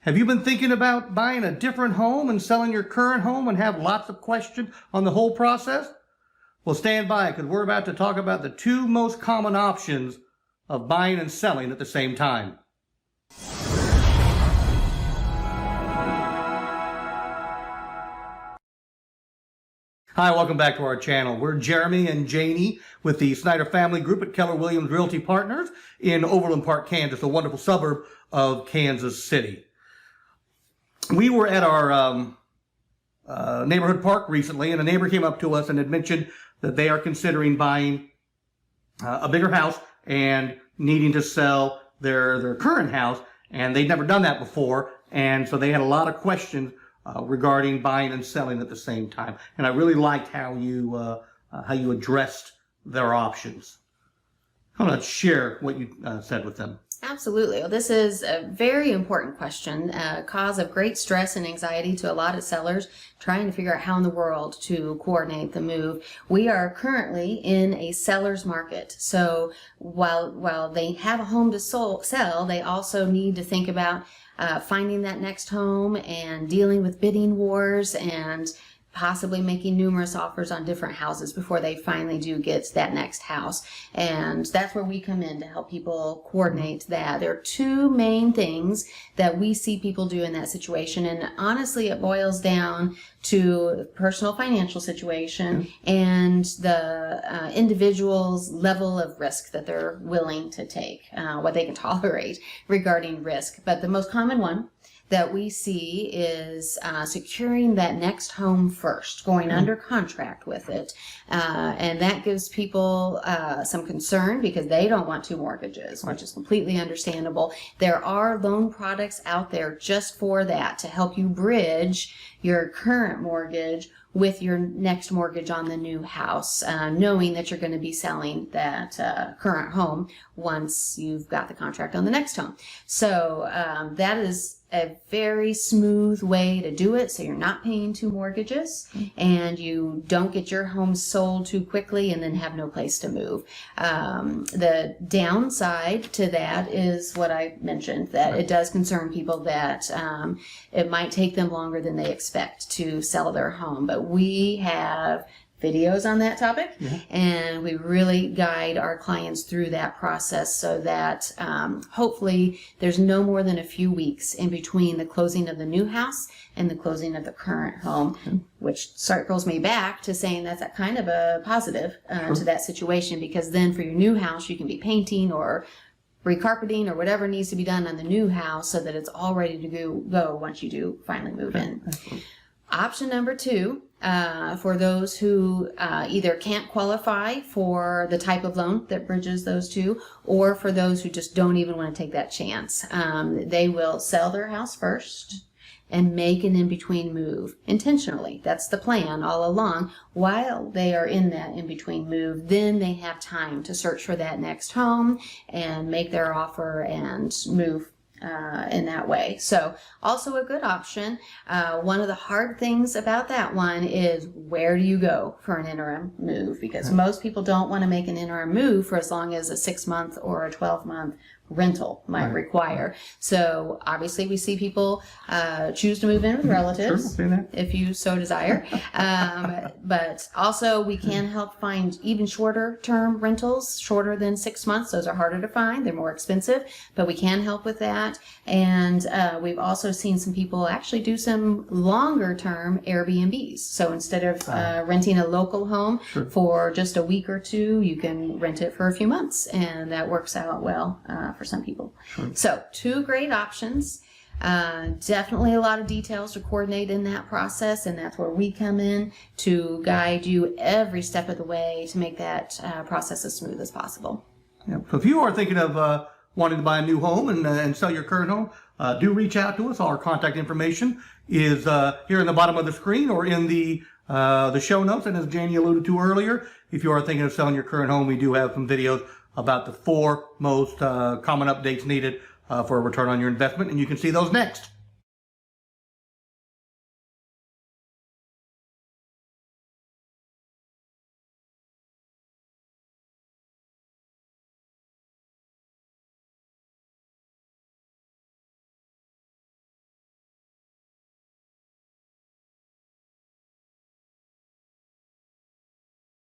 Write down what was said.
Have you been thinking about buying a different home and selling your current home and have lots of questions on the whole process? Well, stand by, because we're about to talk about the two most common options of buying and selling at the same time. Hi, welcome back to our channel. We're Jeremy and Janie with the Snider Family Group at Keller Williams Realty Partners in Overland Park, Kansas, a wonderful suburb of Kansas City. We were at our neighborhood park recently, and a neighbor came up to us and had mentioned that they are considering buying a bigger house and needing to sell their current house, and they'd never done that before, and so they had a lot of questions regarding buying and selling at the same time. And I really liked how you addressed their options. I'm going to share what you said with them. Absolutely. Well, this is a very important question, cause of great stress and anxiety to a lot of sellers trying to figure out how in the world to coordinate the move. We are currently in a seller's market. So while they have a home to sell, they also need to think about finding that next home and dealing with bidding wars and possibly making numerous offers on different houses before they finally do get that next house. And that's where we come in to help people coordinate that. There are two main things that we see people do in that situation. And honestly, it boils down to personal financial situation and the individual's level of risk that they're willing to take, what they can tolerate regarding risk. But the most common one that we see is securing that next home first, going under contract with it. And that gives people some concern because they don't want two mortgages, which is completely understandable. There are loan products out there just for that, to help you bridge your current mortgage with your next mortgage on the new house, knowing that you're going to be selling that current home once you've got the contract on the next home. So that is a very smooth way to do it, so you're not paying two mortgages and you don't get your home sold too quickly and then have no place to move. The downside to that is what I mentioned, that it does concern people that it might take them longer than they expect to sell their home. But we have videos on that topic, and we really guide our clients through that process so that hopefully there's no more than a few weeks in between the closing of the new house and the closing of the current home, which circles me back to saying that's a kind of a positive to that situation, because then for your new house you can be painting or recarpeting or whatever needs to be done on the new house so that it's all ready to go once you do finally move in. Option number two, for those who either can't qualify for the type of loan that bridges those two, or for those who just don't even want to take that chance. They will sell their house first and make an in-between move intentionally. That's the plan all along. While they are in that in-between move, then they have time to search for that next home and make their offer and move in that way. So also a good option. One of the hard things about that one is, where do you go for an interim move? Because most people don't want to make an interim move for as long as a 6-month or a 12-month rental might require. So obviously we see people choose to move in with relatives if you so desire. But also we can help find even shorter term rentals, shorter than 6 months. Those are harder to find. They're more expensive, but we can help with that. And we've also seen some people actually do some longer term Airbnbs. So instead of renting a local home for just a week or two, you can rent it for a few months, and that works out well for some people. So two great options. Definitely a lot of details to coordinate in that process, and that's where we come in to guide you every step of the way to make that process as smooth as possible. So if you are thinking of wanting to buy a new home and sell your current home, do reach out to us. Our contact information is here in the bottom of the screen or in the show notes. And as Janie alluded to earlier, if you are thinking of selling your current home, we do have some videos about the 4 most common updates needed for a return on your investment, and you can see those next.